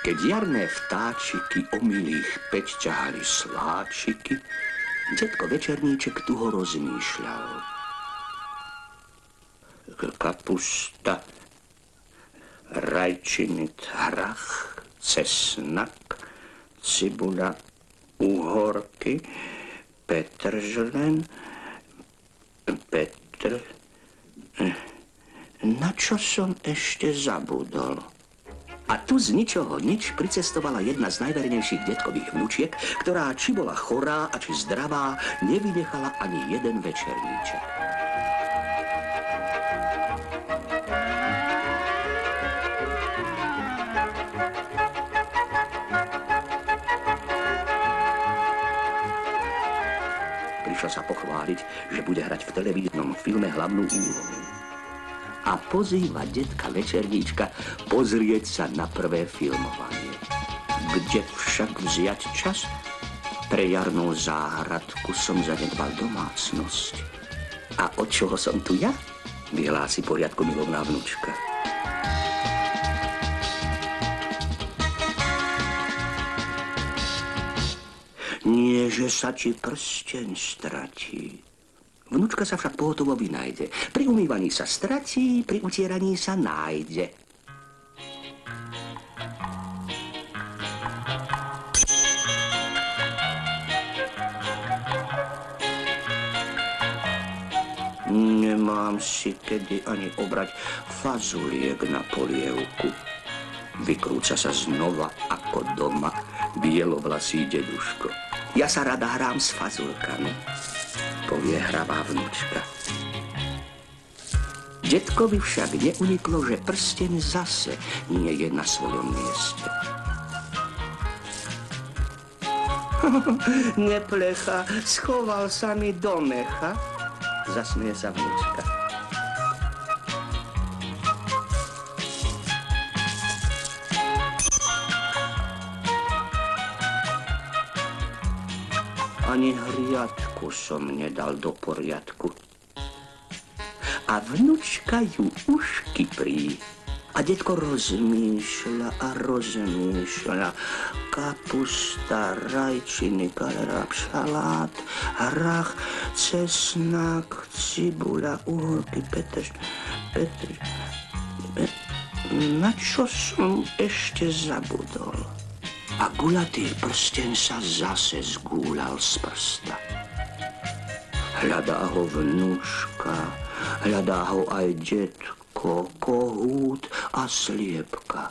Keď jarné vtáčiky omilých päť ťahali sláčiky, detko Večerníček tuho rozmýšľal. Kapusta, rajčiny, hrach, cesnak, cibula, uhorky, petržlen, Na čo som ešte zabudol? A tu z ničoho nič pricestovala jedna z najvernejších detkových vnúčiek, ktorá či bola chorá a či zdravá, nevynechala ani jeden večerníček. Prišla sa pochváliť, že bude hrať v televíznom filme hlavnú úlohu. A pozýva detka Večerníčka pozrieť sa na prvé filmovanie. Kde však vziať čas? Pre jarnú záhradku som zanedbal domácnosť. A od čoho som tu ja? Vyhlási poriadku milovná vnúčka. Nie, že sa ti prsteň stratí. Vnúčka sa však pohotovo vynájde. Pri umývaní sa stratí, pri utieraní sa nájde. Nemám si kedy ani obrať fazuliek na polievku. Vykrúca sa znova ako doma bielovlasý deduško. Ja sa rada hrám s fazulkami, povie hravá vnúčka. Detkovi však neuniklo, že prsteň zase nie je na svojom mieste. Neplecha, schoval sa mi do mecha, zasmeje sa vnúčka. Ani hriadku som nedal do poriadku. A vnúčka ju už kyprí. A detko rozmýšľa a rozmýšľa. Kapusta, rajčiny, kalerák, šalát, hrach, cesnak, cibula, uhorky, Na čo som ešte zabudol? A guľatý prsteň sa zase zgúľal z prsta. Hľadá ho vnúčka, hľadá ho aj detko, kohút a sliepka.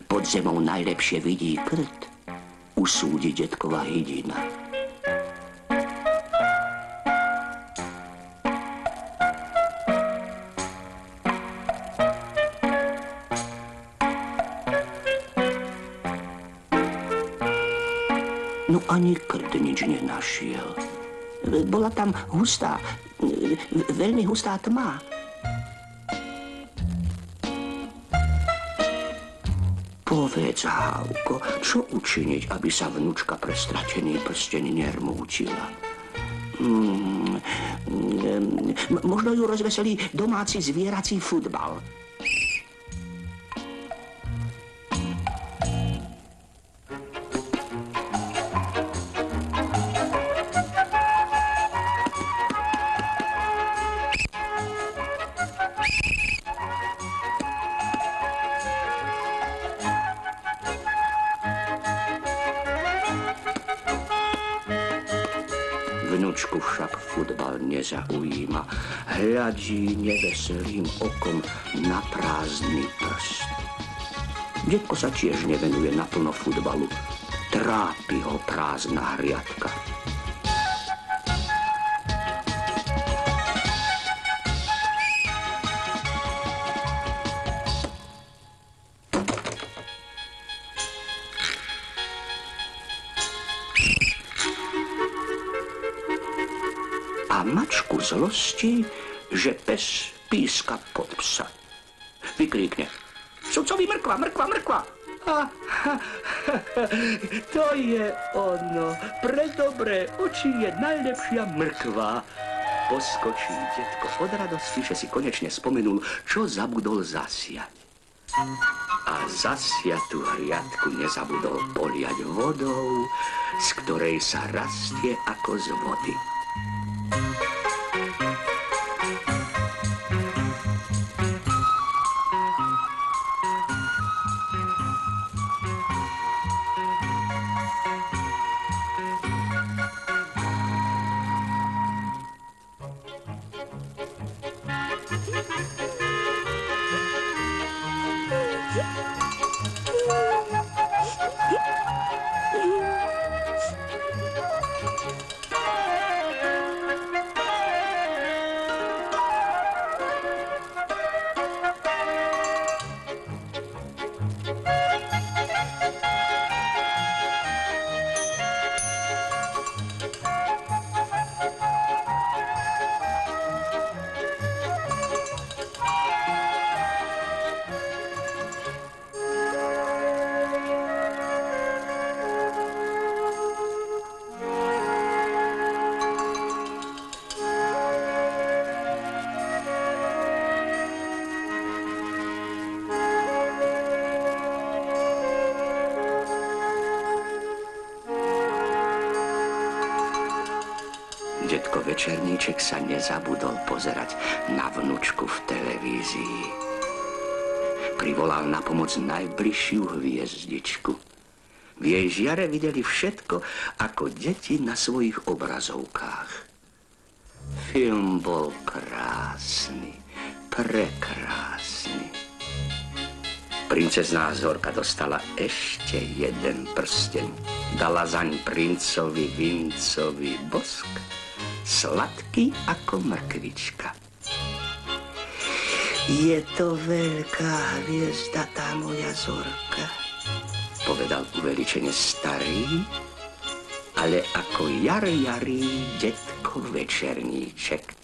Pod zemou najlepšie vidí krt, usúdi detková hydina. No ani krt nič nenašiel. Bola tam hustá, veľmi hustá tma. Povedz, Hávko, čo učiniť, aby sa vnúčka pre stratený prsteň nermútila? Možno ju rozveselí domáci zvierací futbal. Vnúčku však futbal nezaujíma. Hľadí neveselým okom na prázdny prst. Detko sa tiež nevenuje naplno futbalu. Trápi ho prázdna hriadka. A mačku zlostí, že pes píska pod psa. Vykríkne: Sudcovi mrkva, mrkva, mrkva! To je ono. Pre dobré oči je najlepšia mrkva. Poskočí detko od radosti, že si konečne spomenul, čo zabudol zasiať. a zasiatú hriadku nezabudol poliať vodou, z ktorej sa rastie ako z vody. Detko Večerníček sa nezabudol pozerať na vnučku v televízii. Privolal na pomoc najbližšiu hviezdičku. V jej žiare videli všetko ako deti na svojich obrazovkách. Film bol krásny, prekrásny. Princezná Zorka dostala ešte jeden prsteň. Dala zaň princovi Vincovi bosk, sladký ako mrkvička. Je to veľká hviezda, tá moja Zorka, povedal uveličene starý, ale ako jarý detko Večerníček.